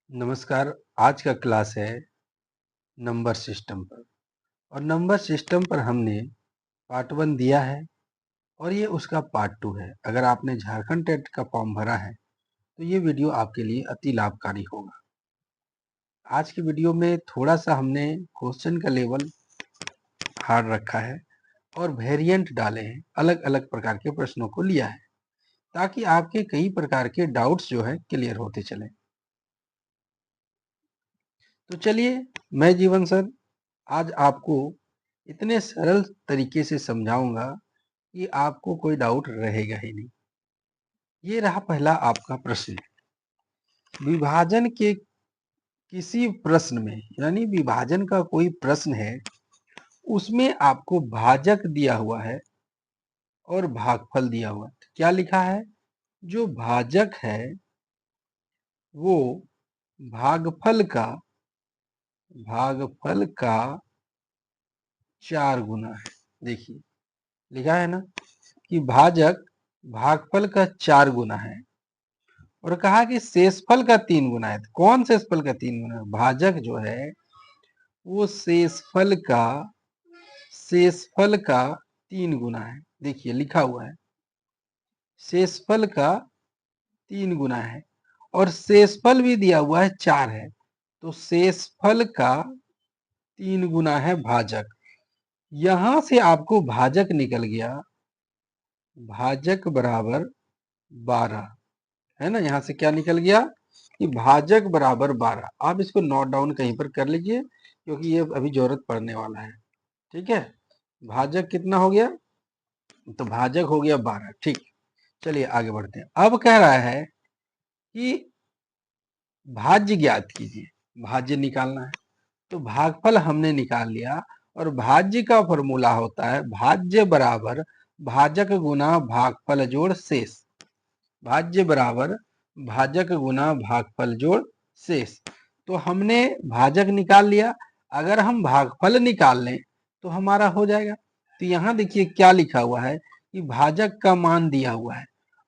नमस्कार। आज का क्लास है नंबर सिस्टम पर। और नंबर सिस्टम पर हमने पार्ट 1 दिया है और ये उसका पार्ट 2 है। अगर आपने झारखंड टेट का फॉर्म भरा है तो ये वीडियो आपके लिए अति लाभकारी होगा। आज की वीडियो में थोड़ा सा हमने क्वेश्चन का लेवल हार्ड रखा है और वेरिएंट डाले हैं, अलग अलग प्रकार के प्रश्नों को लिया है ताकि आपके कई प्रकार के डाउट्स जो है क्लियर होते चले। तो चलिए, मैं जीवन सर आज आपको इतने सरल तरीके से समझाऊंगा कि आपको कोई डाउट रहेगा ही नहीं। ये रहा पहला आपका प्रश्न। विभाजन के किसी प्रश्न में, यानी विभाजन का कोई प्रश्न है, उसमें आपको भाजक दिया हुआ है और भागफल दिया हुआ है। क्या लिखा है? जो भाजक है वो भागफल का 4 गुना है। देखिए लिखा है ना कि भाजक भागफल का 4 गुना है और कहा कि शेषफल का 3 गुना है। कौन शेषफल का 3 गुना है? भाजक जो है वो शेषफल का 3 गुना है। देखिए लिखा हुआ है शेषफल का 3 गुना है और शेषफल भी दिया हुआ है 4 है, तो शेषफल का 3 गुना है भाजक। यहां से आपको भाजक निकल गया, भाजक बराबर 12 है ना। यहां से क्या निकल गया कि भाजक बराबर 12। आप इसको नोट डाउन कहीं पर कर लीजिए क्योंकि ये अभी जरूरत पड़ने वाला है। ठीक है, भाजक कितना हो गया? तो भाजक हो गया 12। ठीक, चलिए आगे बढ़ते हैं। अब कह रहा है कि भाज्य ज्ञात कीजिए, भाज्य निकालना है। तो भागफल हमने निकाल लिया और भाज्य का फॉर्मूला होता है भाज्य बराबर भाजक गुना भागफल जोड़ शेष। भाज्य बराबर भाजक गुना भागफल जोड़ शेष। तो हमने भाजक निकाल लिया, अगर हम भागफल निकाल लें तो हमारा हो जाएगा। तो यहाँ देखिए क्या लिखा हुआ है कि भाजक का मान दिया हुआ है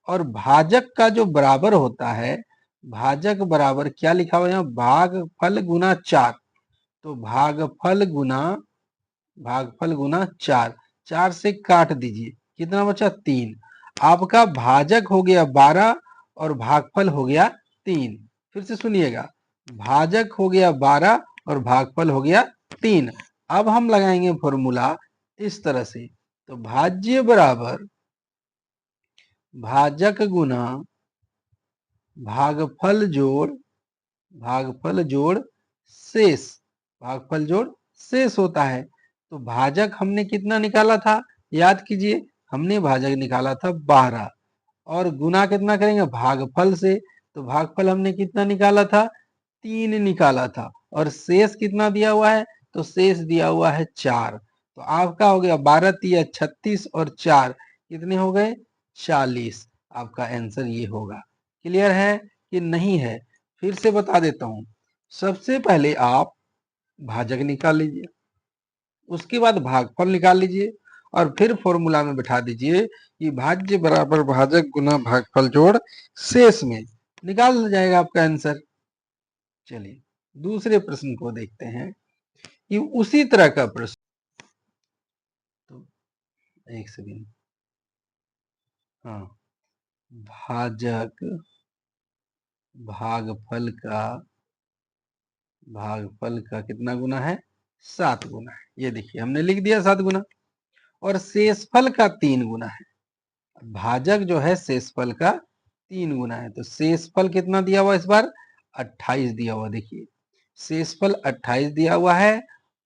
और भाजक का जो बराबर होता है, भाजक बराबर क्या लिखा हुआ है? भागफल गुना 4। तो भागफल गुना 4, 4 से काट दीजिए, कितना बचा? 3। आपका भाजक हो गया 12 और भागफल हो गया 3। फिर से सुनिएगा, भाजक हो गया 12 और भागफल हो गया 3। अब हम लगाएंगे फॉर्मूला इस तरह से, तो भाज्य बराबर भाजक गुना भागफल जोड़ शेष। भागफल जोड़ शेष होता है। तो भाजक हमने कितना निकाला था? याद कीजिए, हमने भाजक निकाला था 12 और गुना कितना करेंगे? भागफल से। तो भागफल हमने कितना निकाला था? 3 निकाला था और शेष कितना दिया हुआ है? तो शेष दिया हुआ है 4। तो आपका हो गया 12 तिया 36 और 4 कितने हो गए? 40। आपका आंसर ये होगा। क्लियर है कि नहीं है? फिर से बता देता हूं। सबसे पहले आप भाजक निकाल लीजिए, उसके बाद भागफल निकाल लीजिए और फिर फॉर्मूला में बिठा दीजिए कि भाज्य बराबर भाजक गुना भागफल जोड़ शेष में निकाल जाएगा आपका आंसर। चलिए दूसरे प्रश्न को देखते हैं कि उसी तरह का प्रश्न। तो एक सेकंड, हाँ, भाजक भागफल का कितना गुना है? 7 गुना है। ये देखिए हमने लिख दिया 7 गुना और शेषफल का 3 गुना है। भाजक जो है शेषफल का 3 गुना है, तो शेषफल कितना दिया हुआ इस बार? 28 दिया हुआ। देखिए शेषफल 28 दिया हुआ है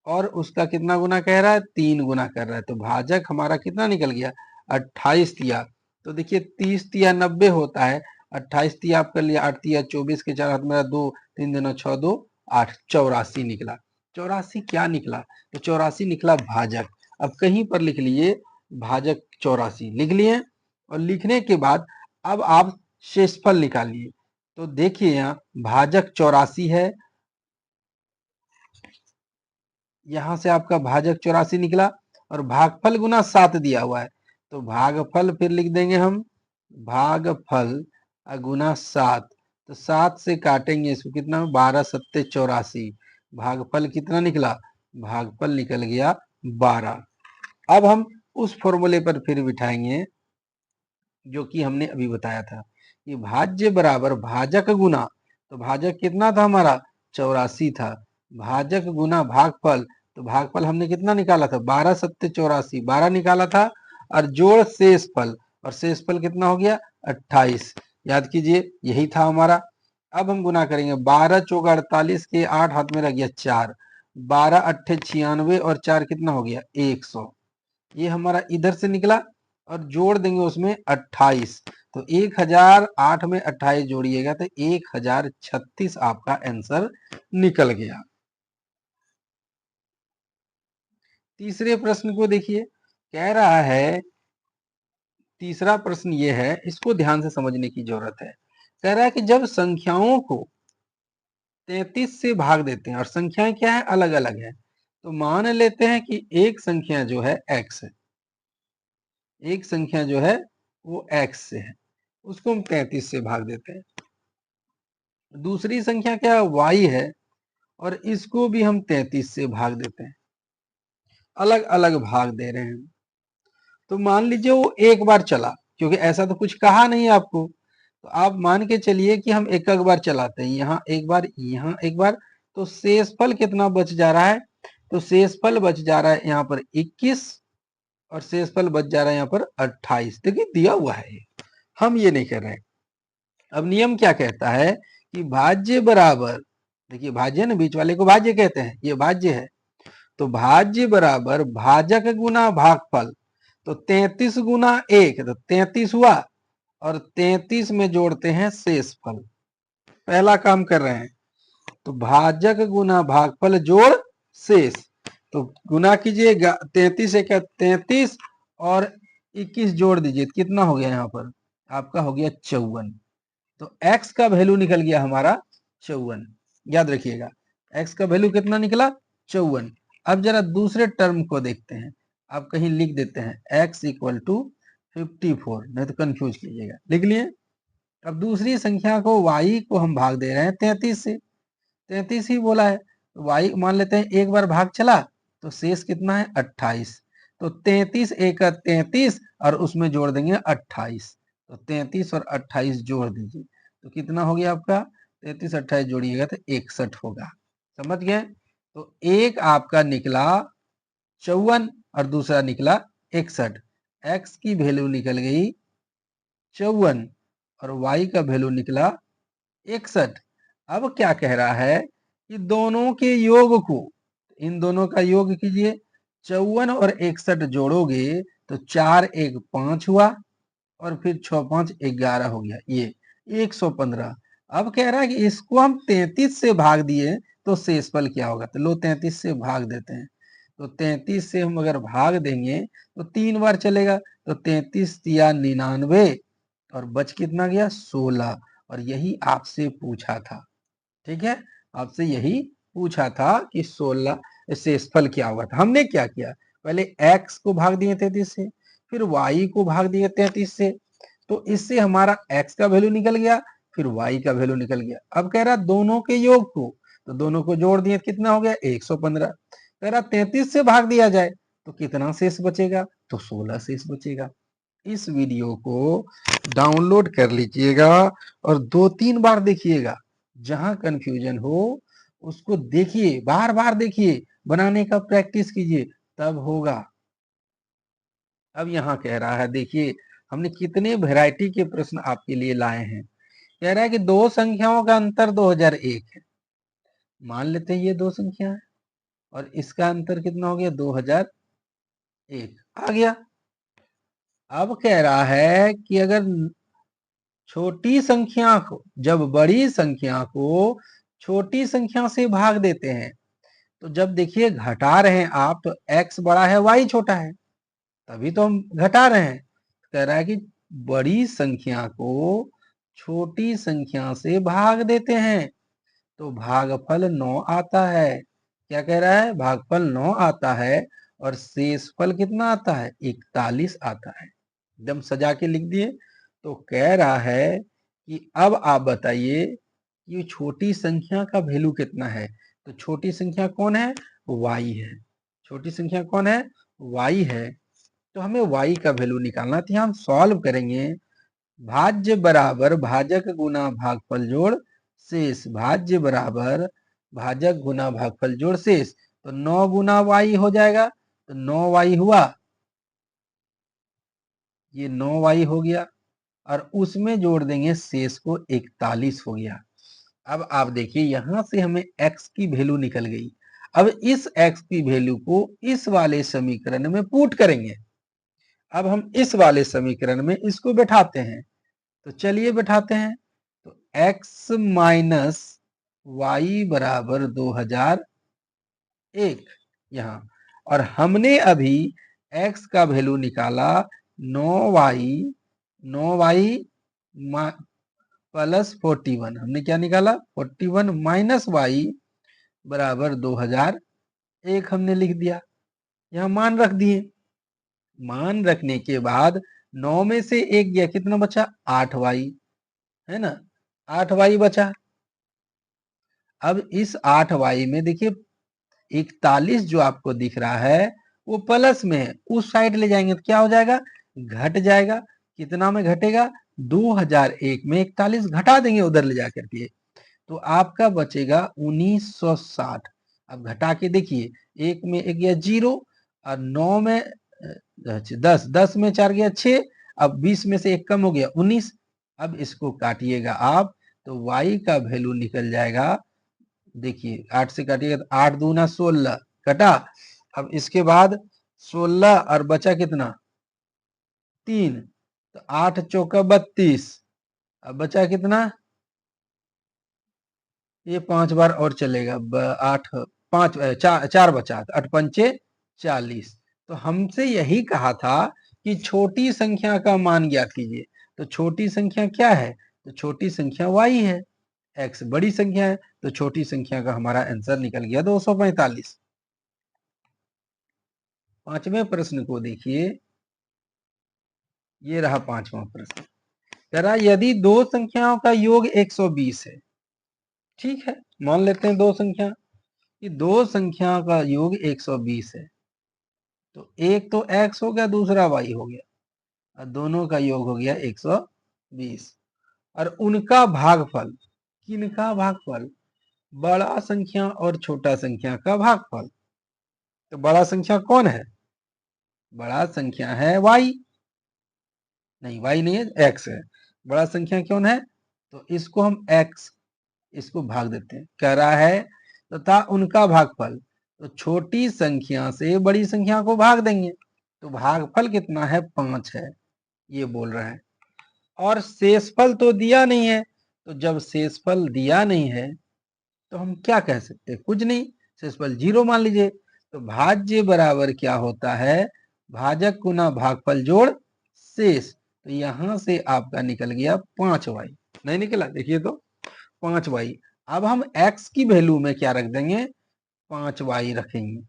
और उसका कितना गुना कह रहा है? 3 गुना कर रहा है। तो भाजक हमारा कितना निकल गया? 28 तिया। तो देखिए 30 तिया 90 होता है, 28 तिया आप कर लिया, 8 तिया 24 के 4 हाथ मेरा 2, 3 दूना 6, 2 8, 84 निकला। 84 क्या निकला? तो 84 निकला भाजक। अब कहीं पर लिख लिए भाजक 84 लिख लिए और लिखने के बाद अब आप शेषफल निकालिए। तो देखिए यहाँ भाजक 84 है, यहां से आपका भाजक 84 निकला और भागफल गुना 7 दिया हुआ है। तो भागफल फिर लिख देंगे हम, भागफल गुना 7। तो 7 से काटेंगे इसको, कितना 12 सत्ते 84, भागफल कितना निकला, भागफल निकल गया 12। अब हम उस फॉर्मूले पर फिर बिठाएंगे जो कि हमने अभी बताया था कि भाज्य बराबर भाजक गुना, तो भाजक कितना था हमारा 84 था, भाजक गुना भागफल, तो भागफल हमने कितना निकाला था 12 सत्ते 84, 12 निकाला था, और जोड़ शेषफल, और शेषफल कितना हो गया 28। याद कीजिए यही था हमारा। अब हम गुना करेंगे, 12 चौक 48 के 8 हाथ में रह गया 4, 12 अट्ठे 96 और 4 कितना हो गया 100। ये हमारा इधर से निकला, और जोड़ देंगे उसमें 28, तो 1008 में 28 जोड़िएगा तो 1036 आपका आंसर निकल गया। तीसरे प्रश्न को देखिए, कह रहा है, तीसरा प्रश्न ये है, इसको ध्यान से समझने की जरूरत है। कह रहा है कि जब संख्याओं को 33 से भाग देते हैं, और संख्याएं क्या है अलग अलग है, तो मान लेते हैं कि एक संख्या जो है x है, एक संख्या जो है वो x से है, उसको हम 33 से भाग देते हैं। दूसरी संख्या क्या है y है, और इसको भी हम 33 से भाग देते हैं, अलग अलग भाग दे रहे हैं। तो मान लीजिए वो एक बार चला, क्योंकि ऐसा तो कुछ कहा नहीं आपको, तो आप मान के चलिए कि हम एक बार चलाते हैं, यहाँ एक बार यहाँ एक बार, तो शेषफल कितना बच जा रहा है, तो शेषफल बच जा रहा है यहाँ पर 21, और शेषफल बच जा रहा है यहाँ पर 28। देखिए दिया हुआ है, हम ये नहीं कर रहे हैं। अब नियम क्या कहता है कि भाज्य बराबर, देखिए भाज्य ना, बीच वाले को भाज्य कहते हैं, ये भाज्य है, तो भाज्य बराबर भाजक गुना भागफल, तो 33 गुना 1 तो 33 हुआ, और 33 में जोड़ते हैं शेषफल। पहला काम कर रहे हैं, तो भाजक गुना भागफल जोड़ शेष, तो गुना कीजिए 33 एक 33, और 21 जोड़ दीजिए, कितना हो गया यहाँ पर आपका हो गया 54। तो x का वैल्यू निकल गया हमारा 54। याद रखिएगा x का वैल्यू कितना निकला 54। अब जरा दूसरे टर्म को देखते हैं, आप कहीं लिख देते हैं x इक्वल टू 54, नहीं तो कंफ्यूज कीजिएगा, लिख लिए। अब दूसरी संख्या को y को हम भाग दे रहे हैं 33 से, 33 ही बोला है, तो y मान लेते हैं एक बार भाग चला, तो शेष कितना है 28, तो 33 एक 33, और उसमें जोड़ देंगे 28, तो 33 और 28 जोड़ दीजिए, तो कितना हो गया आपका 33 28 जोड़िएगा तो 61 होगा। समझ गए? तो एक आपका निकला 54 और दूसरा निकला 61। x की वैल्यू निकल गई 54 और y का वैल्यू निकला 61। अब क्या कह रहा है कि दोनों के योग को, इन दोनों का योग कीजिए, 54 और 61 जोड़ोगे तो 4 एक 5 हुआ, और फिर 6 5 11 हो गया, ये 115। अब कह रहा है कि इसको हम 33 से भाग दिए तो शेषफल क्या होगा, तो लो 33 से भाग देते हैं, तो 33 से हम अगर भाग देंगे तो 3 बार चलेगा, तो 33 या 99, और बच कितना गया 16, और यही आपसे पूछा था। ठीक है, आपसे यही पूछा था कि 16 शेषफल क्या हुआ था। हमने क्या किया, पहले x को भाग दिए 33 से, फिर y को भाग दिए 33 से, तो इससे हमारा x का वैल्यू निकल गया, फिर y का वैल्यू निकल गया। अब कह रहा दोनों के योग को, तो दोनों को जोड़ दिए कितना हो गया 115। कह रहा 33 से भाग दिया जाए तो कितना शेष बचेगा, तो 16 शेष बचेगा। इस वीडियो को डाउनलोड कर लीजिएगा और 2-3 बार देखिएगा, जहां कंफ्यूजन हो उसको देखिए, बार बार देखिए, बनाने का प्रैक्टिस कीजिए, तब होगा। अब यहाँ कह रहा है, देखिए हमने कितने वैरायटी के प्रश्न आपके लिए लाए हैं। कह रहा है कि दो संख्याओं का अंतर 2001 है, मान लेते हैं ये दो संख्या है, और इसका अंतर कितना हो गया 2001 आ गया। अब कह रहा है कि अगर छोटी संख्या को, जब बड़ी संख्या को छोटी संख्या से भाग देते हैं, तो जब देखिए घटा रहे हैं आप, तो x बड़ा है y छोटा है, तभी तो हम घटा रहे हैं। कह रहा है कि बड़ी संख्या को छोटी संख्या से भाग देते हैं तो भागफल 9 आता है। क्या कह रहा है, भागफल 9 आता है, और शेषफल कितना आता है 41 आता है। एकदम सजा के लिख दिए। तो कह रहा है कि अब आप बताइए कि छोटी संख्या का वैल्यू कितना है। तो छोटी संख्या कौन है, y है। छोटी संख्या कौन है, y है। तो हमें y का वैल्यू निकालना है। तो हम सॉल्व करेंगे, भाज्य बराबर भाजक गुना भागफल जोड़ शेष, भाज्य बराबर भाजक गुना भागफल जोड़ शेष। तो 9 गुना y हो जाएगा, तो 9y हुआ, ये 9y हो गया, और उसमें जोड़ देंगे शेष को, 41 हो गया। अब आप देखिए यहां से हमें x की वैल्यू निकल गई। अब इस x की वैल्यू को इस वाले समीकरण में पुट करेंगे। अब हम इस वाले समीकरण में इसको बैठाते हैं, तो चलिए बैठाते हैं। तो x माइनस वाई बराबर 2001 यहाँ, और हमने अभी x का वैल्यू निकाला 9y प्लस 41। हमने क्या निकाला, 41 माइनस वाई बराबर 2001 हमने लिख दिया। यहाँ मान रख दिए। मान रखने के बाद 9 में से 1 गया, कितना बचा, 8y, है ना, 8y बचा। अब इस 8y में देखिए 41 जो आपको दिख रहा है वो प्लस में है, उस साइड ले जाएंगे तो क्या हो जाएगा, घट जाएगा। कितना में घटेगा, 2001 में 41 घटा देंगे उधर ले जाकर के, तो आपका बचेगा 1960। अब घटा के देखिए, 1 में 1 गया 0, और 9 में 10, 10 में 4 गया 6, अब 20 में से 1 कम हो गया 19। अब इसको काटिएगा आप, तो y का वैल्यू निकल जाएगा, देखिए 8 से काटिएगा तो 8 दूना 16 कटा। अब इसके बाद 16 और बचा कितना, 3, तो 8 चौका 32, अब बचा कितना, ये 5 बार और चलेगा, 8 5 4 बचा, 8 पंचे 40। तो हमसे यही कहा था कि छोटी संख्या का मान ज्ञात कीजिए। तो छोटी संख्या क्या है, तो छोटी संख्या y है, x बड़ी संख्या है, तो छोटी संख्या का हमारा आंसर निकल गया 245। पांचवें प्रश्न को देखिए, ये रहा पांचवा प्रश्न। कह रहा यदि दो संख्याओं का योग 120 है, ठीक है, मान लेते हैं दो संख्या, कि दो संख्या का योग 120 है, तो एक तो x हो गया, दूसरा y हो गया, और दोनों का योग हो गया 120, और उनका भागफल, किनका भागफल, बड़ा संख्या और छोटा संख्या का भागफल। तो बड़ा संख्या कौन है, बड़ा संख्या है y, नहीं y नहीं है, x है। बड़ा संख्या कौन है, तो इसको हम x, इसको भाग देते हैं, कह रहा है तथा उनका भागफल, तो छोटी संख्या से बड़ी संख्या को भाग देंगे, तो भागफल कितना है, 5 है, ये बोल रहा है। और शेषफल तो दिया नहीं है, तो जब शेषफल दिया नहीं है तो हम क्या कह सकते हैं, कुछ नहीं, शेषफल 0 मान लीजिए। तो भाज्य बराबर क्या होता है, भाजक गुना भागफल जोड़ शेष। तो यहां से आपका निकल गया 5y, नहीं निकला, देखिए तो 5y। अब हम x की वैल्यू में क्या रख देंगे, 5y रखेंगे।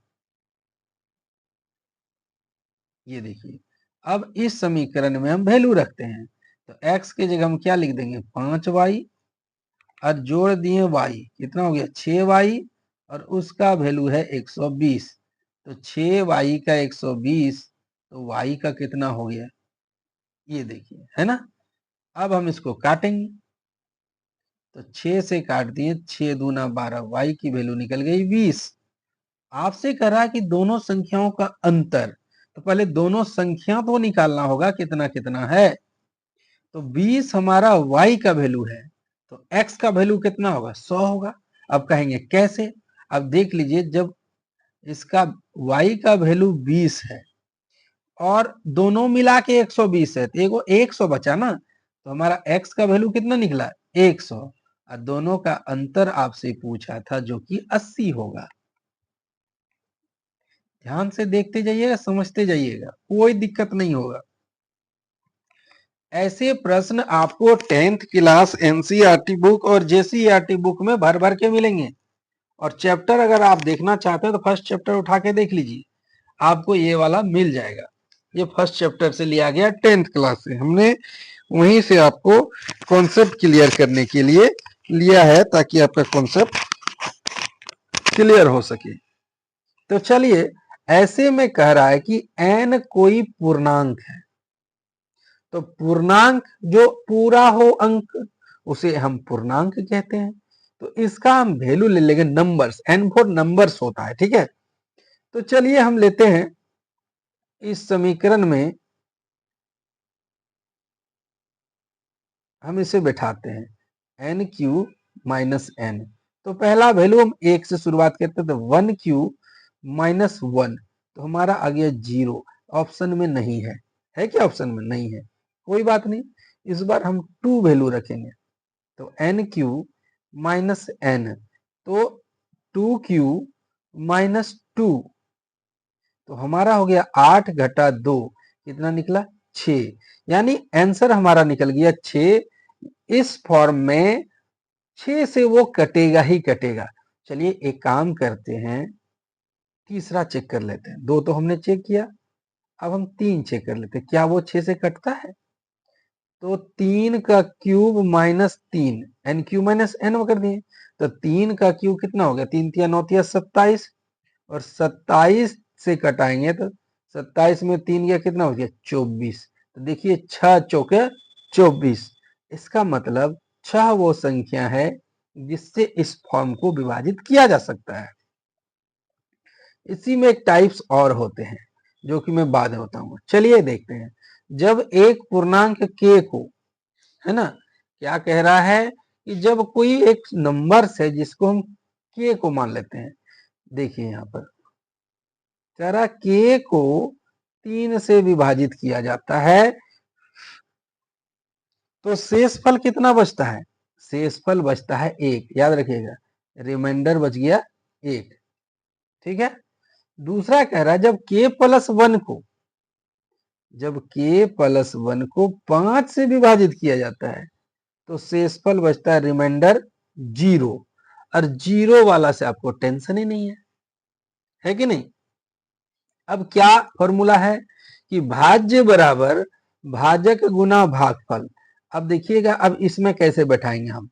ये देखिए, अब इस समीकरण में हम वैल्यू रखते हैं, तो x के जगह हम क्या लिख देंगे, 5y, और जोड़ दिए y, कितना हो गया 6y, और उसका वैल्यू है 120। तो 6y का 120, तो y का कितना हो गया, ये देखिए, है ना। अब हम इसको काटेंगे, तो 6 से काट दिए, 6 दूना 12, y की वैल्यू निकल गई 20। आपसे कह रहा है कि दोनों संख्याओं का अंतर, तो पहले दोनों संख्या तो निकालना होगा कितना कितना है। तो 20 हमारा y का वैल्यू है, तो x का वैल्यू कितना होगा, 100 होगा। अब कहेंगे कैसे, अब देख लीजिए, जब इसका y का वैल्यू 20 है और दोनों मिला के 120 है, तो एगो 100 बचा ना, तो हमारा x का वैल्यू कितना निकला, 100, और दोनों का अंतर आपसे पूछा था जो कि 80 होगा। ध्यान से देखते जाइएगा, समझते जाइएगा, कोई दिक्कत नहीं होगा। ऐसे प्रश्न आपको 10th क्लास एनसीईआरटी बुक और जेसीईआरटी बुक में भर भर के मिलेंगे। और चैप्टर अगर आप देखना चाहते हैं तो फर्स्ट चैप्टर उठा के देख लीजिए, आपको ये वाला मिल जाएगा। ये फर्स्ट चैप्टर से लिया गया 10th क्लास से, हमने वहीं से आपको कॉन्सेप्ट क्लियर करने के लिए लिया है, ताकि आपका कॉन्सेप्ट क्लियर हो सके। तो चलिए, ऐसे में कह रहा है कि n कोई पूर्णांक है, तो पूर्णांक जो पूरा हो अंक उसे हम पूर्णांक कहते हैं। तो इसका हम वैल्यू ले लेंगे नंबर्स, n फॉर नंबर्स होता है, ठीक है। तो चलिए हम लेते हैं इस समीकरण में, हम इसे बैठाते हैं एन क्यू माइनस एन। तो पहला वैल्यू हम एक से शुरुआत करते हैं, तो 1 क्यू -1, तो हमारा आ गया 0। ऑप्शन में नहीं है क्या? ऑप्शन में नहीं है, कोई बात नहीं, इस बार हम 2 वैल्यू रखेंगे। तो n⁻n, तो 2q-2, तो हमारा हो गया 8 घटा 2, कितना निकला? 6। यानी आंसर हमारा निकल गया 6। इस फॉर्म में 6 से वो कटेगा ही कटेगा। चलिए एक काम करते हैं, तीसरा चेक कर लेते हैं। 2 तो हमने चेक किया, अब हम 3 चेक कर लेते हैं, क्या वो 6 से कटता है? तो 3 का cube -3, n q minus n कर दिए, तो 3 का क्यूब कितना हो गया? 3 तिया 9 तिया 27, और 27 से कटाएंगे तो 27 में 3 गया, कितना हो गया? 24। तो देखिए 6 चौके 24, इसका मतलब 6 वो संख्या है जिससे इस फॉर्म को विभाजित किया जा सकता है। इसी में एक टाइप्स और होते हैं जो कि मैं बाद में बताऊंगा। चलिए देखते हैं, जब एक पूर्णांक k को, है ना, क्या कह रहा है कि जब कोई एक नंबर है जिसको हम k को मान लेते हैं, देखिए यहां पर कह रहा k को 3 से विभाजित किया जाता है, तो शेषफल कितना बचता है? शेषफल बचता है 1, याद रखिएगा, रिमाइंडर बच गया 1, ठीक है। दूसरा कह रहा है जब k+1 को, जब k+1 को 5 से विभाजित किया जाता है, तो शेषफल बचता है रिमाइंडर 0, और 0 वाला से आपको टेंशन ही नहीं है कि नहीं। अब क्या फॉर्मूला है कि भाज्य बराबर भाजक गुना भागफल। अब देखिएगा, अब इसमें कैसे बैठाएंगे हम,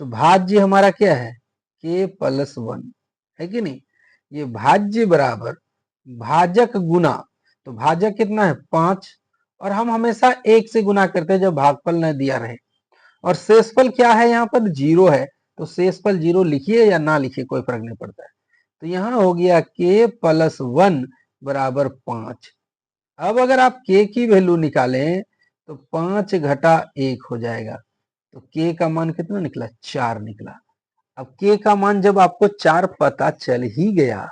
तो भाज्य हमारा क्या है? k+1, है कि नहीं। ये भाज्य बराबर भाजक गुना, तो भाजक कितना है? 5, और हम हमेशा 1 से गुना करते हैं जब भागफल न दिया रहे। और शेषफल क्या है? यहाँ पर 0 है, तो शेषफल 0 लिखिए या ना लिखिए कोई फर्क नहीं पड़ता है। तो यहाँ हो गया k+1 बराबर 5। अब अगर आप k की वैल्यू निकालें तो 5 घटा 1 हो जाएगा, तो k का मान कितना निकला? 4 निकला। अब k का मान जब आपको 4 पता चल ही गया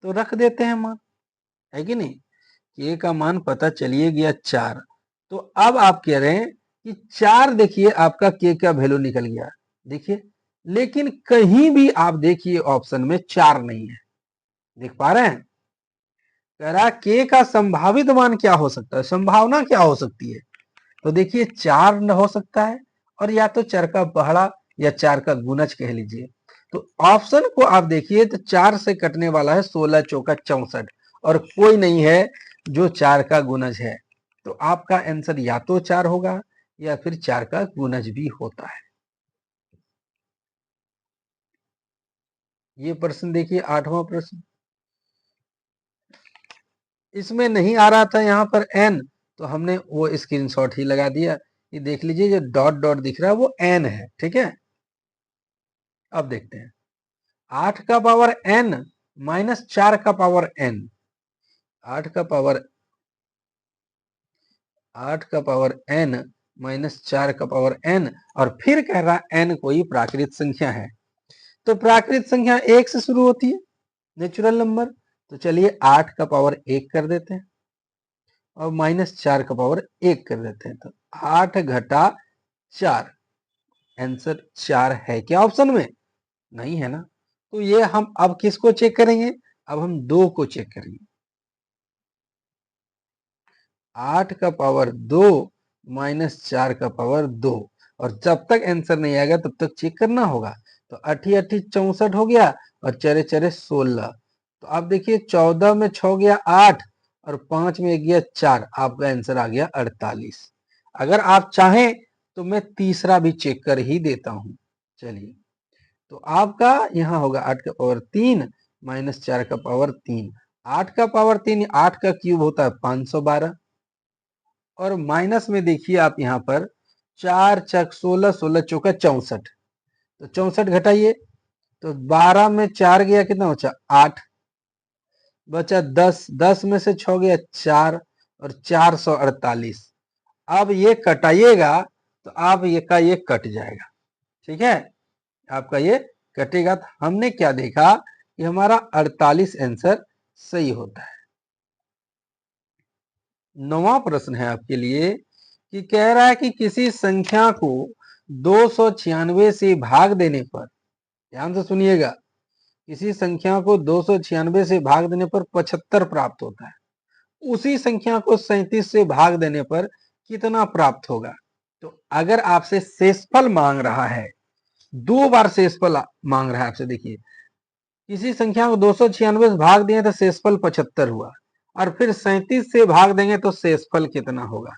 तो रख देते हैं मान, है कि नहीं। k का मान पता चलिए गया 4, तो अब आप कह रहे हैं कि 4, देखिए आपका k का वैल्यू निकल गया, देखिए, लेकिन कहीं भी आप देखिए ऑप्शन में 4 नहीं है, देख पा रहे हैं। कह रहा k का संभावित मान क्या हो सकता है, संभावना क्या हो सकती है, तो देखिए 4 न हो सकता है, और या तो 4 का पहाड़ा या 4 का गुणज कह लीजिए। तो ऑप्शन को आप देखिए तो 4 से कटने वाला है 16 चौका 64, और कोई नहीं है जो 4 का गुणज है। तो आपका आंसर या तो 4 होगा या फिर 4 का गुणज भी होता है। ये प्रश्न देखिए, 8वां प्रश्न, इसमें नहीं आ रहा था यहाँ पर n, तो हमने वो स्क्रीनशॉट ही लगा दिया। ये देख लीजिए जो डॉट डॉट दिख रहा है वो n है, ठीक है। अब देखते हैं 8 का पावर n माइनस 4 का पावर n, 8 का पावर 8 का पावर n माइनस 4 का पावर n, और फिर कह रहा n कोई प्राकृत संख्या है। तो प्राकृत संख्या 1 से शुरू होती है, नेचुरल नंबर। तो चलिए 8 का पावर 1 कर देते हैं और माइनस 4 का पावर 1 कर देते हैं, तो 8 घटा 4, आंसर 4 है क्या ऑप्शन में? नहीं है ना। तो ये हम अब किसको चेक करेंगे? अब हम 2 को चेक करेंगे। 8 का पावर 2 माइनस 4 का पावर 2, और जब तक आंसर नहीं आएगा तब तक चेक करना होगा। तो 8 8 64 हो गया, और 4 4 16। तो आप देखिए 14 में 6 गया 8, और 5 में 1 गया 4, आपका आंसर आ गया 48। अगर आप चाहें तो मैं तीसरा भी चेक कर ही देता हूं। चलिए, तो आपका यहाँ होगा 8 का पावर 3 माइनस 4 का पावर 3। 8 का पावर 3, 8 का क्यूब होता है 512, और माइनस में देखिए आप यहाँ पर 4 चक 16, 16 चौका 64, तो 64 घटाइए तो 12 में 4 गया, कितना बचा 8, बचा 10, 10 में से 6 गया 4, और 448। अब ये कटाइएगा तो आप ये का ये कट जाएगा, ठीक है, आपका ये कटेगा। तो हमने क्या देखा कि हमारा 48 आंसर सही होता है। 9वां प्रश्न है आपके लिए कि कह रहा है कि किसी संख्या को 296 से भाग देने पर, ध्यान से सुनिएगा, किसी संख्या को 296 से भाग देने पर 75 प्राप्त होता है, उसी संख्या को 37 से भाग देने पर कितना प्राप्त होगा। तो अगर आपसे शेषफल मांग रहा है, 2 बार शेषफल मांग रहा है आपसे, देखिए किसी संख्या को 296 से भाग दिए तो शेषफल 75 हुआ, और फिर 37 से भाग देंगे तो शेषफल कितना होगा।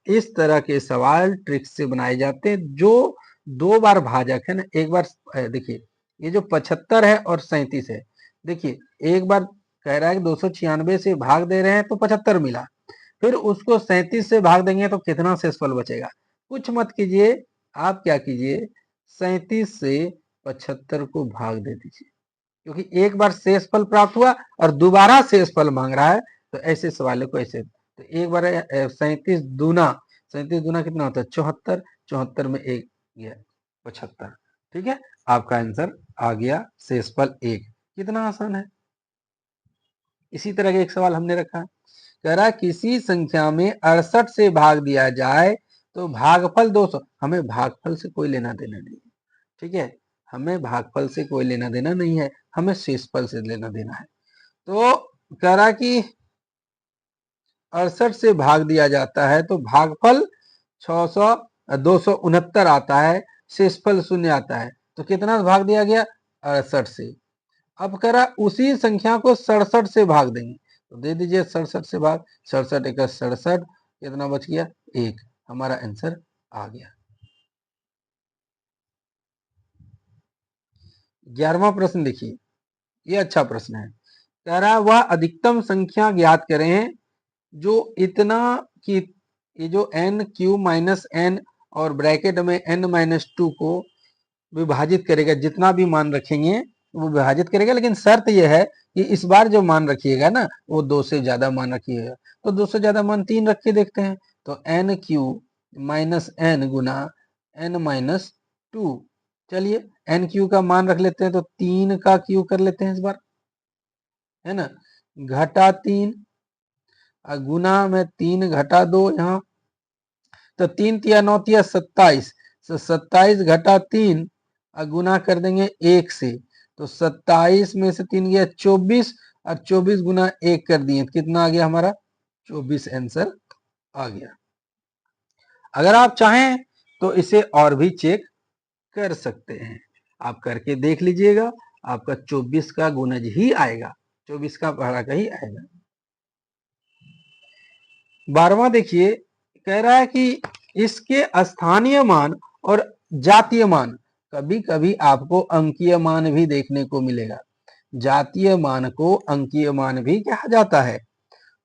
इस तरह के सवाल ट्रिक से बनाए जाते हैं जो 2 बार भाजक है ना, एक बार देखिए ये जो 75 है और 37 है, देखिए एक बार कह रहा है कि 296 से भाग दे रहे हैं तो 75 मिला, फिर उसको 37 से भाग देंगे तो कितना शेषफल बचेगा। कुछ मत कीजिए, आप क्या कीजिए, 37 से 75 को भाग दे दीजिए, क्योंकि एक बार शेषफल प्राप्त हुआ और दोबारा शेषफल मांग रहा है, तो ऐसे सवालों को ऐसे, तो एक बार 37 दूना कितना होता है 74, 74 में एक गया 75, ठीक है, आपका आंसर आ गया शेषफल 1। कितना आसान है। इसी तरह का एक सवाल हमने रखा, कह रहा किसी संख्या में 68 से भाग दिया जाए तो भागफल 200, हमें भागफल से कोई लेना देना नहीं है, ठीक है, हमें भागफल से कोई लेना देना नहीं है, हमें शेषफल से लेना देना है। तो कह रहा कि 68 से भाग दिया जाता है तो भागफल 600 269 आता है, शेषफल 0 आता है, तो कितना भाग दिया गया 68 से। अब कह रहा उसी संख्या को 67 से भाग देंगे, तो दे दीजिए 67 से भाग, 67 एक 67, कितना बच गया 1, हमारा आंसर आ गया। 11वां प्रश्न देखिए, ये अच्छा प्रश्न है। कह रहा है वह अधिकतम संख्या ज्ञात करें जो इतना कि ये जो n क्यू माइनस n और ब्रैकेट में n माइनस 2 को विभाजित करेगा, जितना भी मान रखेंगे वो विभाजित करेगा, लेकिन शर्त यह है कि इस बार जो मान रखिएगा ना वो 2 से ज्यादा मान रखिएगा। तो 2 से ज्यादा मान 3 रख के देखते हैं, तो एन क्यू माइनस एन गुना एन माइनस 2, चलिए एन क्यू का मान रख लेते हैं, तो 3 का क्यू कर लेते हैं इस बार, है ना, घटा 3 गुना में 3 घटा 2 यहाँ, तो 3 तिया 9 तिया 27, तो 27 घटा 3 गुना कर देंगे 1 से, तो 27 में से 3 गया 24, और 24 गुना 1 कर दिए, कितना आ गया हमारा 24 आंसर आ गया। अगर आप चाहें तो इसे और भी चेक कर सकते हैं, आप करके देख लीजिएगा, आपका 24 का गुणज ही आएगा, 24 का पहाड़ा का ही आएगा। 12वां देखिए, कह रहा है कि इसके स्थानीय मान और जातीय मान, कभी कभी आपको अंकीय मान भी देखने को मिलेगा, जातीय मान को अंकीय मान भी कहा जाता है।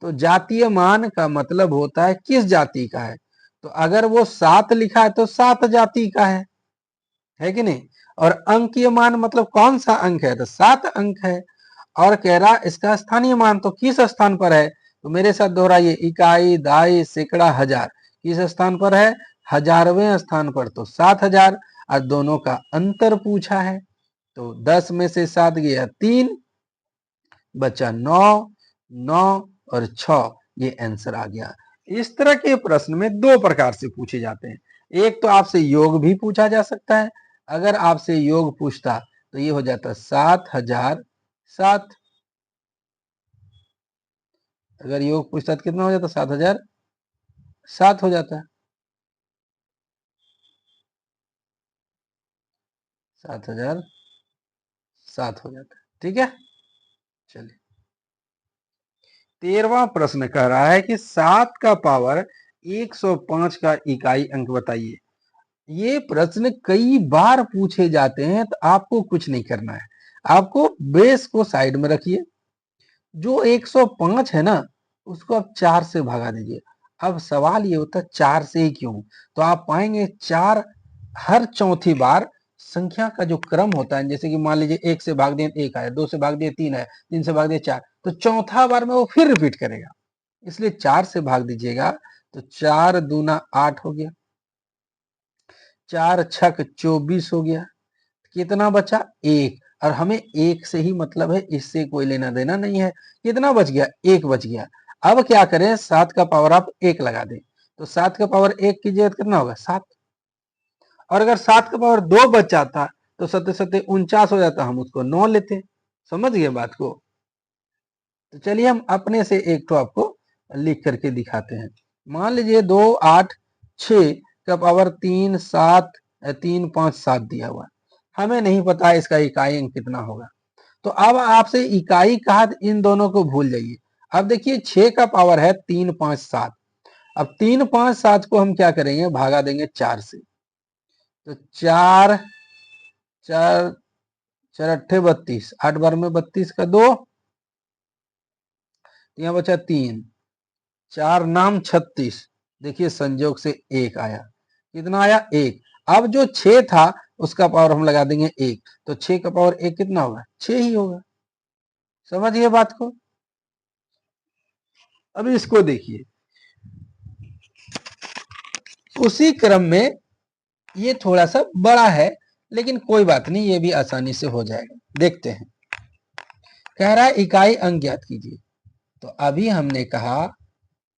तो जातीय मान का मतलब होता है किस जाति का है, तो अगर वो 7 लिखा है तो 7 जाति का है कि नहीं, और अंकीय मान मतलब कौन सा अंक है, तो 7 अंक है। और कह रहा इसका स्थानीय मान तो किस स्थान पर है, तो मेरे साथ दोहराइए, इकाई दाई सैकड़ा हजार, किस स्थान पर है, 1000वें स्थान पर, तो 7000, और दोनों का अंतर पूछा है, तो 10 में से 7 गया 3, बचा 9, 9 और 6, ये आंसर आ गया। इस तरह के प्रश्न में 2 प्रकार से पूछे जाते हैं, एक तो आपसे योग भी पूछा जा सकता है, अगर आपसे योग पूछता तो ये हो जाता 7007, अगर योग पूछता तो कितना हो जाता 7007 हो जाता, 7007 हो जाता, ठीक है। चलिए 13वां प्रश्न कह रहा है कि 7 का पावर 105 का इकाई अंक बताइए। ये प्रश्न कई बार पूछे जाते हैं, तो आपको कुछ नहीं करना है। आपको बेस को साइड में रखिए, जो 105 है ना उसको आप 4 से भगा दीजिए। अब सवाल ये होता है 4 से ही क्यों, तो आप पाएंगे 4 हर चौथी बार संख्या का जो क्रम होता है, जैसे कि मान लीजिए 1 से भाग दिए 1 आया, 2 से भाग दिए 3 आया, 3 से भाग दिए 4, तो चौथा बार में वो फिर रिपीट करेगा, इसलिए 4 से भाग दीजिएगा। तो 4 दूना 8 हो गया, 4 छक 24 हो गया, कितना बचा 1, और हमें 1 से ही मतलब है, इससे कोई लेना देना नहीं है। कितना बच गया 1 बच गया। अब क्या करें, 7 का पावर आप 1 लगा दें, तो 7 का पावर 1 की जगह कितना होगा 7, और अगर 7 का पावर 2 बच जाता तो 7 7 49 हो जाता, हम उसको 9 लेते। समझ गए बात को। तो चलिए हम अपने से एक तो आपको लिख करके दिखाते हैं। मान लीजिए 2 8 6 का पावर 3 7 3 5 7 दिया हुआ है, हमें नहीं पता इसका इकाई अंक कितना होगा। तो अब आपसे इकाई कहा, इन दोनों को भूल जाइए। अब देखिए 6 का पावर है 3 5 7, अब 3 5 7 को हम क्या करेंगे, भागा देंगे 4 से, तो 4 4 4 अट्ठे 32, 8 बार में 32 का 2, यहाँ बचा 3, 4 नाम 36, देखिए संजोग से 1 आया। कितना आया 1। अब जो 6 था उसका पावर हम लगा देंगे 1, तो 6 का पावर 1 कितना होगा 6 ही होगा। समझिए बात को। अब इसको देखिए, उसी क्रम में ये थोड़ा सा बड़ा है, लेकिन कोई बात नहीं, ये भी आसानी से हो जाएगा। देखते हैं, कह रहा है इकाई अंक ज्ञात कीजिए। तो अभी हमने कहा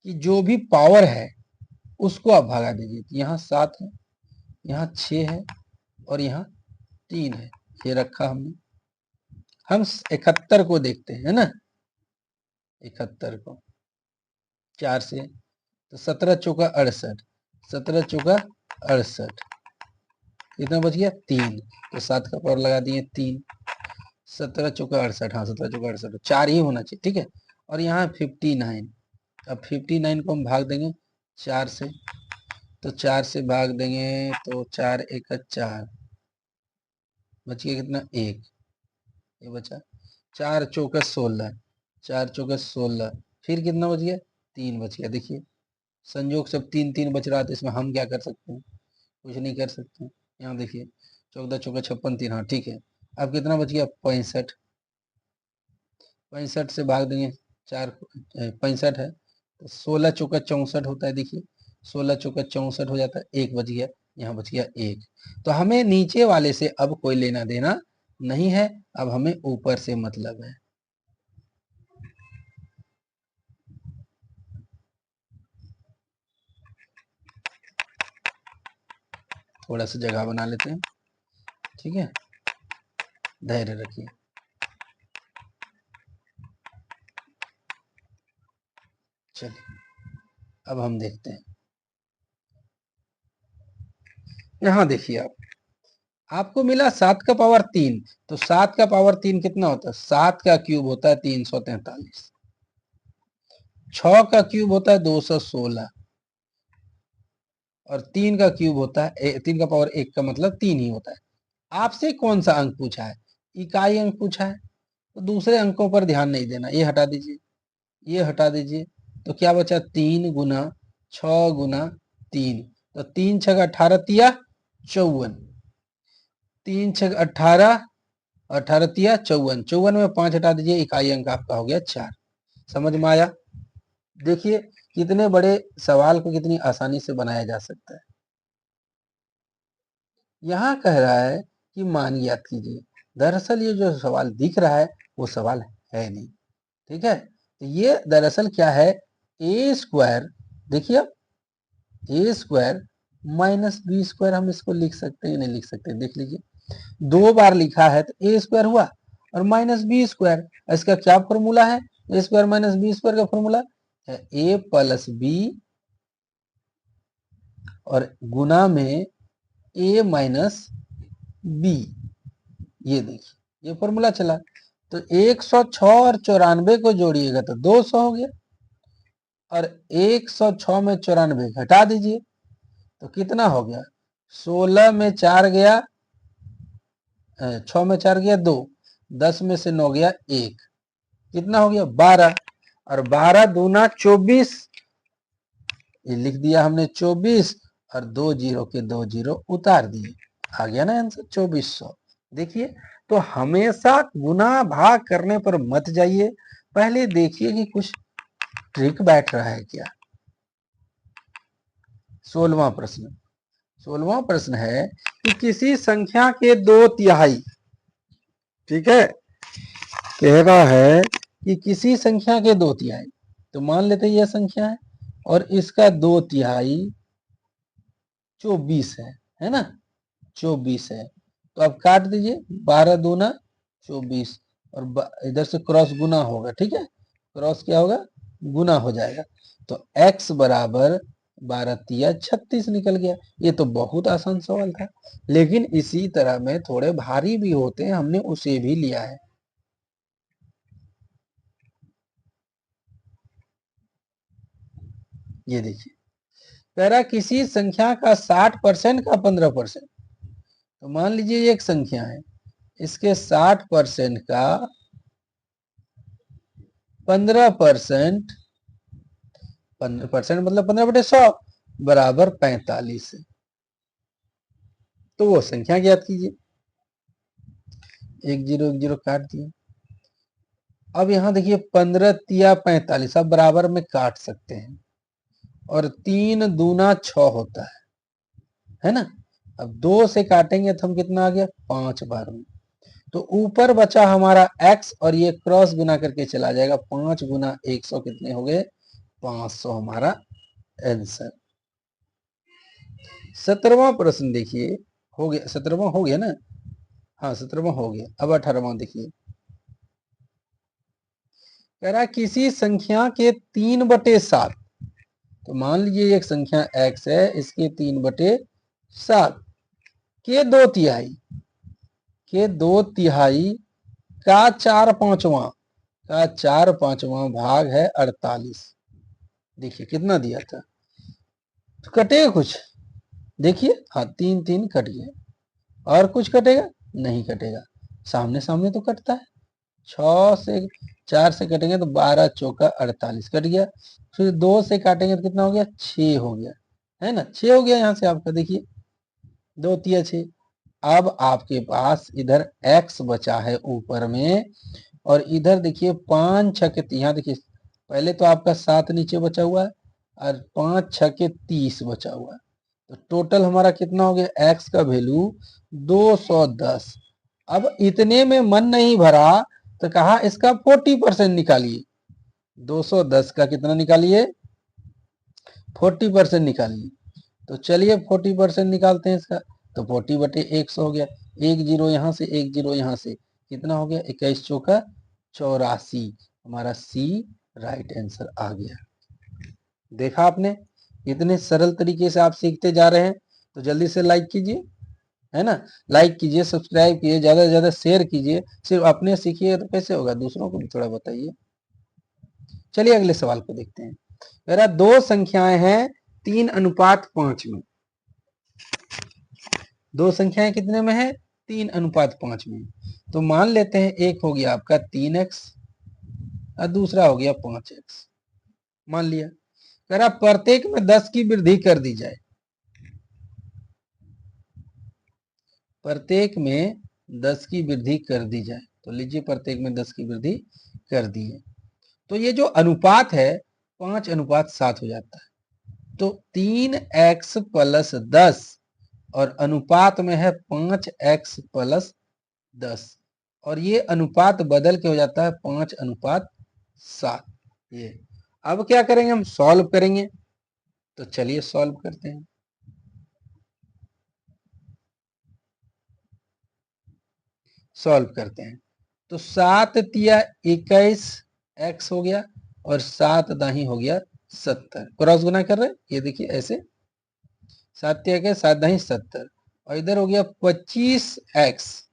कि जो भी पावर है उसको आप भगा दीजिए। यहाँ 7 है, यहाँ 6 है, और यहाँ 3 है, ये रखा हमने। हम 71 को देखते हैं ना, 71 को 4 से, तो 17 चौका 68, 17 चौका 68, कितना बच गया 3, तो 7 का पावर लगा दिए 3, 17 चौका 68, हाँ 17 चौका 68, 4 ही होना चाहिए, ठीक है। और यहाँ 59, अब 59 को हम भाग देंगे 4 से, तो 4 से भाग देंगे तो 4 एक 4, बच गया कितना 1, ये बचा 4 चौका 16, 4 चौका 16, फिर कितना बच गया 3 बच गया। देखिए संयोग से 3 3 बच रहा है, तो इसमें हम क्या कर सकते हैं, कुछ नहीं कर सकते। यहाँ देखिए 14 चौका 56 3, हाँ ठीक है। अब कितना बच गया 65, 65 से भाग देंगे 4, 65 है, तो 16 चौका 64 होता है। देखिए 16 चौका 64 हो जाता है, 1 बच गया, यहाँ बच गया 1। तो हमें नीचे वाले से अब कोई लेना देना नहीं है, अब हमें ऊपर से मतलब है। थोड़ा सा जगह बना लेते हैं, ठीक है, धैर्य रखिए। चलिए अब हम देखते हैं, यहाँ देखिए आप, आपको मिला 7 का पावर 3, तो 7 का पावर 3 कितना होता है, 7 का क्यूब होता है 343, 6 का क्यूब होता है 216, और 3 का क्यूब होता है 3 का पावर 1 का मतलब 3 ही होता है। आपसे कौन सा अंक पूछा है, इकाई अंक पूछा है, तो दूसरे अंकों पर ध्यान नहीं देना, ये हटा दीजिए, ये हटा दीजिए, तो क्या बचा 3 गुना 6 गुना 3, तो 3 छग 18 तिया 54, 3 छग 18, 18 तिया 54, 54 में 5 हटा दीजिए, इकाई अंक आपका हो गया 4। समझ में आया। देखिए कितने बड़े सवाल को कितनी आसानी से बनाया जा सकता है। यहाँ कह रहा है कि मान ज्ञात कीजिए। दरअसल ये जो सवाल दिख रहा है वो सवाल है नहीं, ठीक है। तो ये दरअसल क्या है, ए स्क्वायर, देखिए ए स्क्वायर माइनस बी स्क्वायर, हम इसको लिख सकते हैं नहीं लिख सकते, देख लीजिए 2 बार लिखा है तो ए स्क्वायर हुआ और माइनस बी स्क्वायर, इसका क्या फॉर्मूला है, ए स्क्वायर माइनस बी स्क्वायर का फॉर्मूला है ए प्लस बी और गुना में ए माइनस बी, ये देखिए ये फॉर्मूला चला। तो 106 और 94 को जोड़िएगा तो 200 हो गया, और 106 में 94 घटा दीजिए तो कितना हो गया, 16 में 4 गया, 6 में 4 गया 2, 10 में से 9 गया 1, कितना हो गया 12, और 12 दूना 24, ये लिख दिया हमने 24, और 2 जीरो के 2 जीरो उतार दिए, आ गया ना आंसर 2400। देखिए, तो हमेशा गुना भाग करने पर मत जाइए, पहले देखिए कि कुछ ट्रिक बैठ रहा है क्या। 16वां प्रश्न, 16वां प्रश्न है कि किसी संख्या के 2/3, ठीक है, कह रहा है कि किसी संख्या के 2/3, तो मान लेते हैं यह संख्या है और इसका 2/3 24 है ना, 24 है, तो अब काट दीजिए, 12 दूना 24, और इधर से क्रॉस गुना होगा, ठीक है, क्रॉस क्या होगा, गुना हो जाएगा, तो x बराबर 12 तिया 36 निकल गया। ये तो बहुत आसान सवाल था, लेकिन इसी तरह में थोड़े भारी भी होते हैं, हमने उसे भी लिया है। ये देखिए, कह रहा किसी संख्या का 60% का 15%, तो मान लीजिए एक संख्या है, इसके 60% का 15%, 15% मतलब 15/100 बराबर 45 है, तो वो संख्या ज्ञात कीजिए। 1 0 काट दिए, अब यहां देखिए 15 तिया 45, अब बराबर में काट सकते हैं, और 3 दूना 6 होता है ना, अब 2 से काटेंगे तो हम कितना आ गया 5 बार में, तो ऊपर बचा हमारा x, और ये क्रॉस गुना करके चला जाएगा, 5 गुना 100 कितने हो गए 500, हमारा आंसर। 17वां प्रश्न देखिए, हो गया 17वां हो गया ना, हाँ 17वां हो गया, अब 18वां देखिए, कह रहा किसी संख्या के 3/7, तो मान लीजिए एक संख्या x है, इसके 3/7 के 2/3, के 2/3 का 4/5 का 4/5 भाग है 48, देखिए कितना दिया था, तो कटेगा कुछ, देखिए हाँ 3 3 कट गया, और कुछ कटेगा नहीं कटेगा, सामने सामने तो कटता है, 6 से 4 से कटेंगे तो 12 चौका 48 कट गया, फिर 2 से काटेंगे तो कितना हो गया 6 हो गया, है ना 6 हो गया, यहाँ से आपका देखिए 2 तिया 6, अब आपके पास इधर x बचा है ऊपर में, और इधर देखिए 5 6 के, यहाँ देखिए पहले तो आपका 7 नीचे बचा हुआ है, और 5 6 के 30 बचा हुआ है, तो टोटल हमारा कितना हो गया, x का वैल्यू 210। अब इतने में मन नहीं भरा तो कहा इसका 40% निकालिए, 210 का कितना निकालिए 40% निकालिए, तो चलिए 40% निकालते हैं इसका, तो 40/100 हो गया, 1 जीरो यहाँ से 1 जीरो यहाँ से, कितना हो गया 21 चौका 84, हमारा सी राइट आंसर आ गया। देखा आपने, इतने सरल तरीके से आप सीखते जा रहे हैं, तो जल्दी से लाइक कीजिए, है ना, लाइक कीजिए, सब्सक्राइब कीजिए, ज्यादा से ज्यादा शेयर कीजिए, सिर्फ अपने सीखिए तो कैसे होगा, दूसरों को भी थोड़ा बताइए। चलिए अगले सवाल को देखते हैं, मेरा 2 संख्याएं हैं 3:5 में, 2 संख्याएं कितने में है 3:5 में, तो मान लेते हैं एक हो गया आपका 3x और दूसरा हो गया 5x, मान लिया, कह रहा प्रत्येक में 10 की वृद्धि कर दी जाए, प्रत्येक में 10 की वृद्धि कर दी जाए, तो लीजिए प्रत्येक में 10 की वृद्धि कर दी है, तो ये जो अनुपात है 5:7 हो जाता है, तो 3x + 10 और अनुपात में है 5x + 10, और ये अनुपात बदल के हो जाता है 5:7। ये अब क्या करेंगे, हम सॉल्व करेंगे, तो चलिए सॉल्व करते हैं। सॉल्व करते हैं, तो 7 तिया 21 x हो गया, और 7 दाही हो गया 70, क्रॉस गुना कर रहे हैं, ये देखिए ऐसे 7 तिया के 7 दाही 70, और इधर हो गया 25x,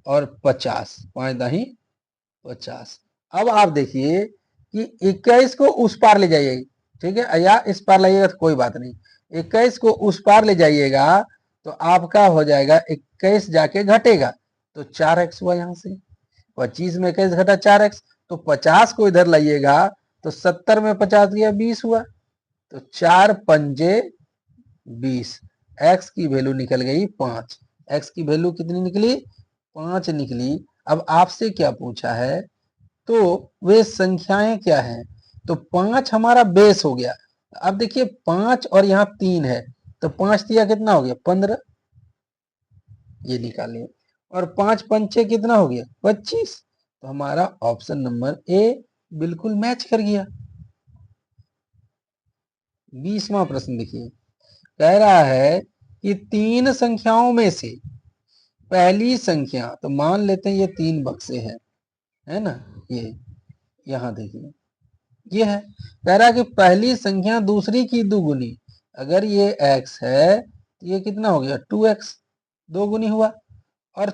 और 50, 5 दाही 50। अब आप देखिए कि 21 को उस पार ले जाइए, ठीक है, या इस पार लाइएगा तो कोई बात नहीं। 21 को उस पार ले जाइएगा तो आपका हो जाएगा 21 जाके घटेगा तो 4x हुआ। यहाँ से 25 में 21 घटा 4x, तो 50 को इधर लाइएगा तो 70 में 50 गया 20 हुआ, तो 4 पंजे 20। x की वैल्यू निकल गई 5। x की वैल्यू कितनी निकली? 5 निकली। अब आपसे क्या पूछा है, तो वे संख्याएं क्या हैं? तो 5 हमारा बेस हो गया। अब देखिए 5 और यहाँ 3 है, तो 5 दिया कितना हो गया? 15, ये निकालिए। और 5 पंचे कितना हो गया? 25। तो हमारा ऑप्शन नंबर ए बिल्कुल मैच कर गया। 20वां प्रश्न देखिए, कह रहा है कि 3 संख्याओं में से पहली संख्या, तो मान लेते हैं ये 3 बक्से हैं, है ना, ये यहां देखिए ये है। कह रहा है कि पहली संख्या दूसरी की दुगुनी, अगर ये x है तो ये कितना हो गया? 2x, दो गुनी हुआ। और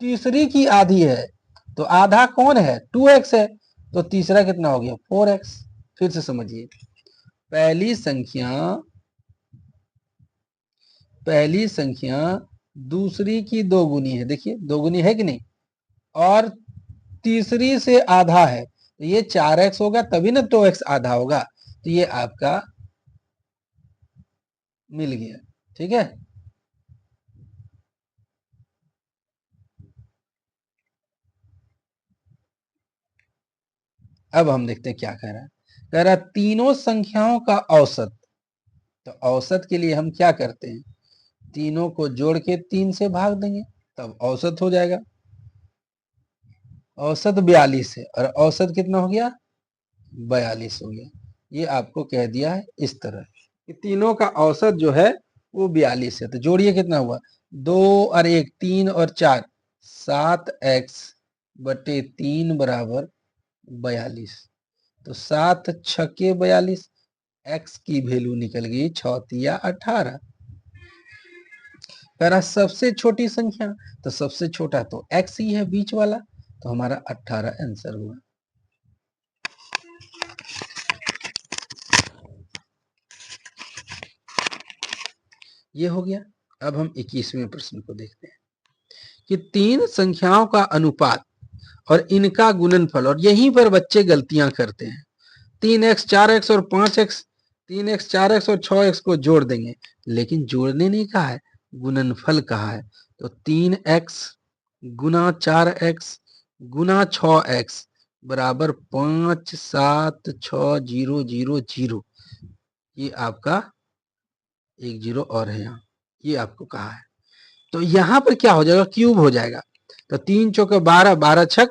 तीसरी की आधी है, तो आधा कौन है? 2x है, तो तीसरा कितना हो गया? 4x। फिर से समझिए, पहली संख्या दूसरी की दो गुनी है, देखिए दो गुनी है कि नहीं, और तीसरी से आधा है, तो ये 4x होगा, तभी ना 2x आधा होगा, तो ये आपका मिल गया। ठीक है, अब हम देखते हैं क्या कह रहा है। कह रहा है तीनों संख्याओं का औसत। तो औसत के लिए हम क्या करते हैं? तीनों को जोड़ के 3 से भाग देंगे, तब औसत हो जाएगा। औसत 42 है, और औसत कितना हो गया? 42 हो गया। ये आपको कह दिया है इस तरह कि तीनों का औसत जो है वो 42 है। तो जोड़िए, कितना हुआ? 2 और 1, 3 और 4, 7x बटे 3 बराबर 42। तो 7 छक्के 42, x की वैल्यू निकल गई 6 तिया 18। कह रहा सबसे छोटी संख्या, तो सबसे छोटा तो x ही है, बीच वाला, तो हमारा 18 आंसर हुआ। ये हो गया। अब हम 21वें प्रश्न को देखते हैं कि 3 संख्याओं का अनुपात और इनका गुणनफल, और यहीं पर बच्चे गलतियां करते हैं। 3x 4x और 5x, 3x 4x और 6x को जोड़ देंगे, लेकिन जोड़ने नहीं कहा है, गुणनफल कहा है। तो 3x गुना 4x गुना 6x बराबर 5 7 6 0 0 0। ये आपका एक जीरो और है यहाँ, ये आपको कहा है। तो यहाँ पर क्या हो जाएगा? क्यूब हो जाएगा। तो 3 चौके 12, 12 छक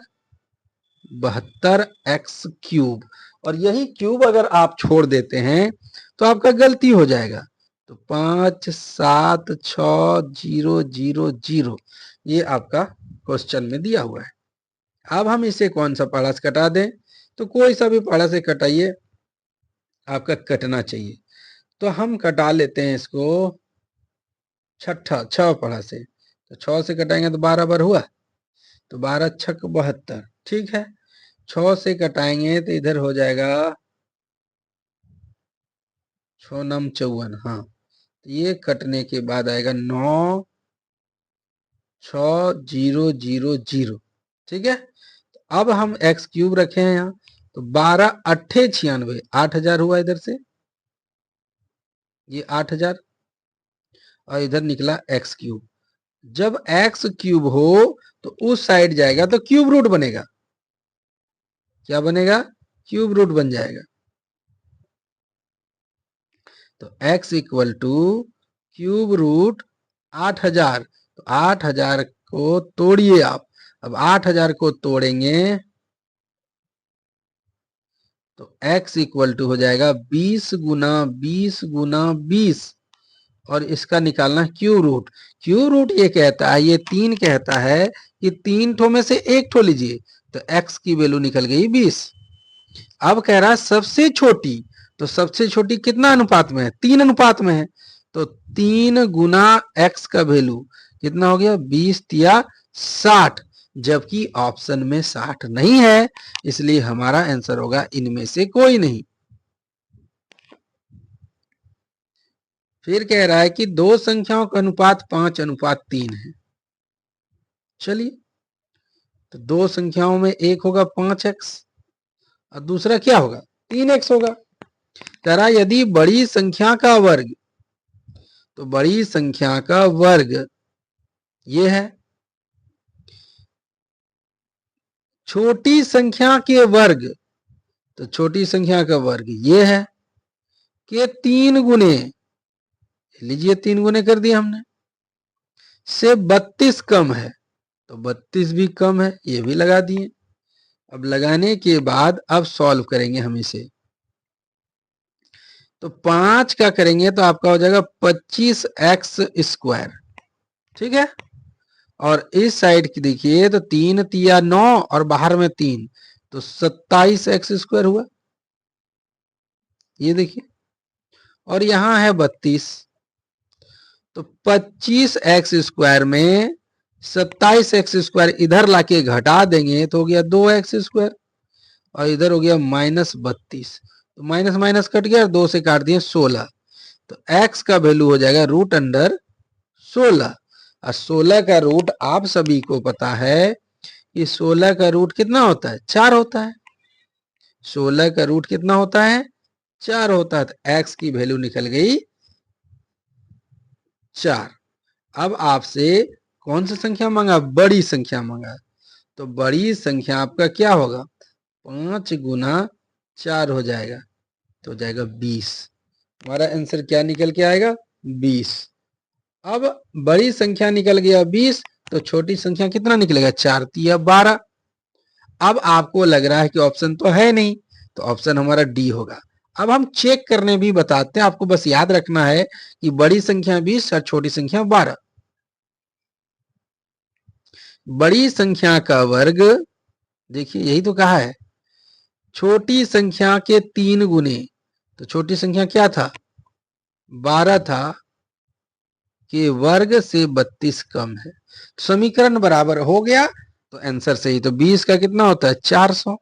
72 x क्यूब। और यही क्यूब अगर आप छोड़ देते हैं तो आपका गलती हो जाएगा। तो 5 7 6 0 0 0, ये आपका क्वेश्चन में दिया हुआ है। अब हम इसे कौन सा पहाड़ा से कटा दें? तो कोई सा भी पहाड़ा से कटाइए, आपका कटना चाहिए। तो हम कटा लेते हैं इसको छठा 6 पहाड़ा से। तो 6 से कटाएंगे तो 12 बार हुआ, तो 12 छक 72। ठीक है, 6 से कटाएंगे तो इधर हो जाएगा 6 9 54। हाँ, तो ये कटने के बाद आएगा 9 6 0 0 0। ठीक है, अब हम x क्यूब रखे हैं यहाँ, तो 12 अट्ठे 96, 8000 हुआ इधर से, ये 8000, और इधर निकला x क्यूब। जब x क्यूब हो तो उस साइड जाएगा तो क्यूब रूट बनेगा। क्या बनेगा? क्यूब रूट बन जाएगा। तो x equal to cube root 8000। तो 8000 को तोड़िए आप। अब 8000 को तोड़ेंगे तो x इक्वल टू हो जाएगा 20 गुना 20 गुना 20, और इसका निकालना क्यूब रूट। क्यूब रूट ये कहता है, ये 3 कहता है कि 3 ठो में से एक ठो लीजिए, तो x की वैल्यू निकल गई 20। अब कह रहा है सबसे छोटी, तो सबसे छोटी कितना अनुपात में है? 3 अनुपात में है। तो 3 गुना x का वैल्यू कितना हो गया? 20 तिया 60। जबकि ऑप्शन में 60 नहीं है, इसलिए हमारा आंसर होगा इनमें से कोई नहीं। फिर कह रहा है कि दो संख्याओं का अनुपात 5:3 है। चलिए, तो दो संख्याओं में एक होगा 5x और दूसरा क्या होगा 3x होगा। कह रहा यदि बड़ी संख्या का वर्ग, तो बड़ी संख्या का वर्ग ये है, छोटी संख्या के वर्ग, तो छोटी संख्या का वर्ग ये है कि 3 गुने, लीजिए 3 गुने कर दिया हमने, से 32 कम है, तो 32 भी कम है, ये भी लगा दिए। अब लगाने के बाद अब सॉल्व करेंगे हम इसे, तो 5 का करेंगे तो आपका हो जाएगा 25x²। ठीक है, और इस साइड की देखिए तो 3 तिया 9 और बाहर में 3, तो 27x² हुआ, ये देखिए। और यहां है 32, तो 25x² में 27x² इधर लाके घटा देंगे तो हो गया 2x², और इधर हो गया -32, तो माइनस माइनस कट गया और 2 से काट दिए 16, तो x का वैल्यू हो जाएगा √16। और 16 का रूट आप सभी को पता है कि 16 का रूट कितना होता है 4 होता है। 16 का रूट कितना होता है 4 होता है, तो x की वैल्यू निकल गई 4। अब आपसे कौन सी संख्या मांगा, बड़ी संख्या मांगा, तो बड़ी संख्या आपका क्या होगा 5 गुना 4 हो जाएगा, तो हो जाएगा 20। हमारा आंसर क्या निकल के आएगा 20। अब बड़ी संख्या निकल गया 20, तो छोटी संख्या कितना निकलेगा 4 तिया 12। अब आपको लग रहा है कि ऑप्शन तो है नहीं, तो ऑप्शन हमारा डी होगा। अब हम चेक करने भी बताते हैं, आपको बस याद रखना है कि बड़ी संख्या 20 और छोटी संख्या 12। बड़ी संख्या का वर्ग, देखिए यही तो कहा है, छोटी संख्या के 3 गुने, तो छोटी संख्या क्या था 12 था, के वर्ग से 32 कम है, तो समीकरण बराबर हो गया, तो आंसर सही। तो 20 का कितना होता है 400,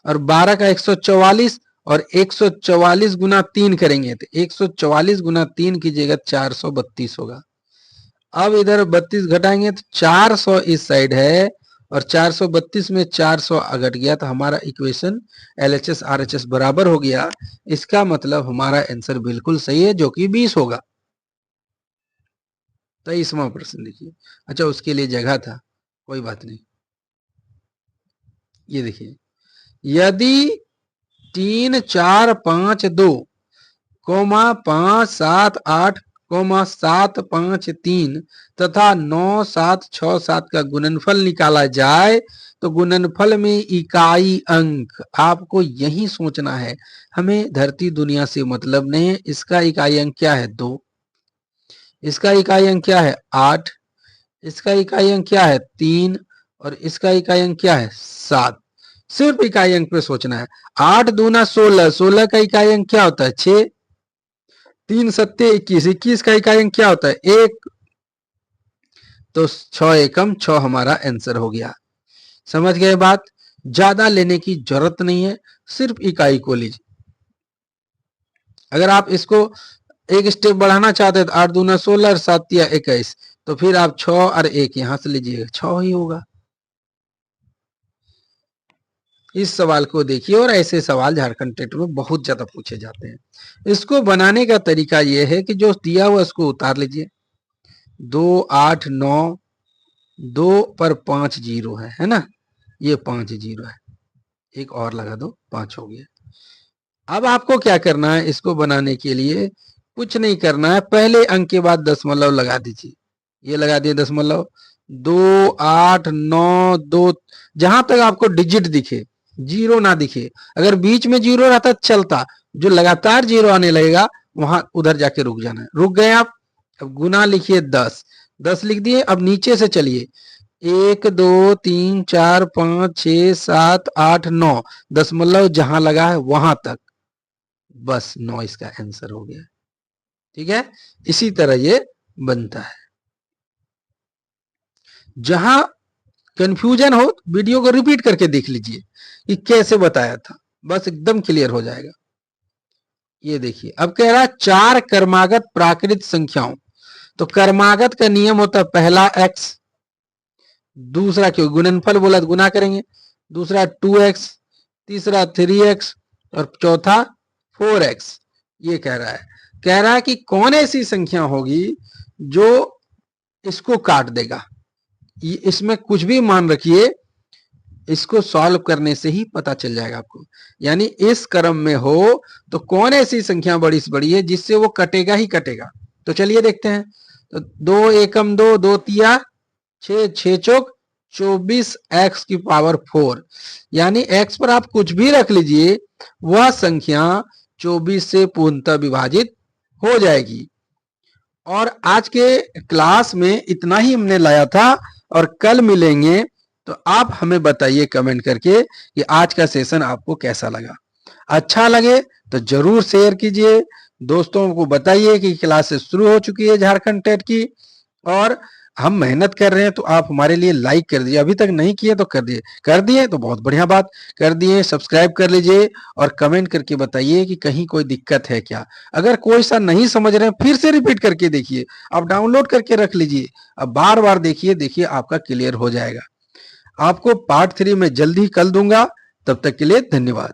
और 12 का 144, और 144 गुना 3 करेंगे तो 144 गुना 3 कीजिएगा 432 होगा। अब इधर 32 घटाएंगे तो 400 इस साइड है, और 432 में 400 घट गया, तो हमारा इक्वेशन LHS RHS बराबर हो गया। इसका मतलब हमारा आंसर बिल्कुल सही है, जो कि 20 होगा। 23वां प्रश्न देखिए। अच्छा, उसके लिए जगह था, कोई बात नहीं। ये देखिए, यदि 3 4 5 2, 5 7 8, 7 5 3 तथा 9 7 6 7 का गुणनफल निकाला जाए, तो गुणनफल में इकाई अंक आपको यही सोचना है। हमें धरती दुनिया से मतलब नहीं है। इसका इकाई अंक क्या है 2, इसका इकाई अंक क्या है 8, इसका इकाई अंक क्या है 3, और इसका इकाई अंक क्या है 7। सिर्फ इकाई अंक पे सोचना है। 8 दूना 16, 16 का इकाई अंक क्या होता है 6, 3 सत्ते 21, 21 का इकाई अंक क्या होता है 1, तो 6 एकम 6 हमारा आंसर हो गया। समझ गए बात, ज्यादा लेने की जरूरत नहीं है, सिर्फ इकाई को लीजिए। अगर आप इसको एक स्टेप बढ़ाना चाहते हैं तो 8 दूना 16 और 7 तिया 21, तो फिर आप 6 और 1 यहां से लीजिएगा, 6 ही होगा। इस सवाल को देखिए, और ऐसे सवाल झारखंड टेट में बहुत ज्यादा पूछे जाते हैं। इसको बनाने का तरीका यह है कि जो दिया हुआ उसको उतार लीजिए, 2 8 9, 2 पर 5 जीरो है ना, ये 5 जीरो है, एक और लगा दो 5 हो गया। अब आपको क्या करना है, इसको बनाने के लिए कुछ नहीं करना है, पहले अंक के बाद दशमलव लगा दीजिए। ये लगा दिए दशमलव, 2 8 9 2, जहां तक आपको डिजिट दिखे, जीरो ना दिखे। अगर बीच में जीरो रहता चलता, जो लगातार जीरो आने लगेगा वहां उधर जाके रुक जाना है। रुक गए आप, अब गुना लिखिए 10, 10 लिख दिए। अब नीचे से चलिए, 1 2 3 4 5 6 7 8 9, दशमलव जहां लगा है वहां तक, बस 9 इसका आंसर हो गया। ठीक है, इसी तरह ये बनता है। जहां कंफ्यूजन हो वीडियो को रिपीट करके देख लीजिए कि कैसे बताया था, बस एकदम क्लियर हो जाएगा। ये देखिए अब कह रहा है 4 क्रमागत प्राकृत संख्याओं। तो क्रमागत का नियम होता है पहला x, दूसरा क्यों गुणनफल बोला तो गुना करेंगे, दूसरा 2x, तीसरा 3x और चौथा 4x। ये कह रहा है कि कौन ऐसी संख्या होगी जो इसको काट देगा। इसमें कुछ भी मान रखिए, इसको सॉल्व करने से ही पता चल जाएगा आपको। यानी इस क्रम में हो तो कौन ऐसी संख्या बड़ी से बड़ी है जिससे वो कटेगा ही कटेगा। तो चलिए देखते हैं। तो 2 एकम 2, 2 तिया 6, 6 चौक 24 x की पावर 4। यानी x पर आप कुछ भी रख लीजिए, वह संख्या 24 से पूर्णतः विभाजित हो जाएगी। और आज के क्लास में इतना ही हमने लाया था, और कल मिलेंगे। तो आप हमें बताइए कमेंट करके कि आज का सेशन आपको कैसा लगा। अच्छा लगे तो जरूर शेयर कीजिए, दोस्तों को बताइए कि क्लासेस शुरू हो चुकी है झारखंड टेट की, और हम मेहनत कर रहे हैं। तो आप हमारे लिए लाइक कर दीजिए, अभी तक नहीं किए तो कर दिए तो बहुत बढ़िया बात, कर दिए सब्सक्राइब कर लीजिए, और कमेंट करके बताइए कि कहीं कोई दिक्कत है क्या। अगर कोई सा नहीं समझ रहे हैं फिर से रिपीट करके देखिए, आप डाउनलोड करके रख लीजिए, अब बार बार देखिए आपका क्लियर हो जाएगा। आपको पार्ट 3 में जल्दी कल दूंगा, तब तक के लिए धन्यवाद।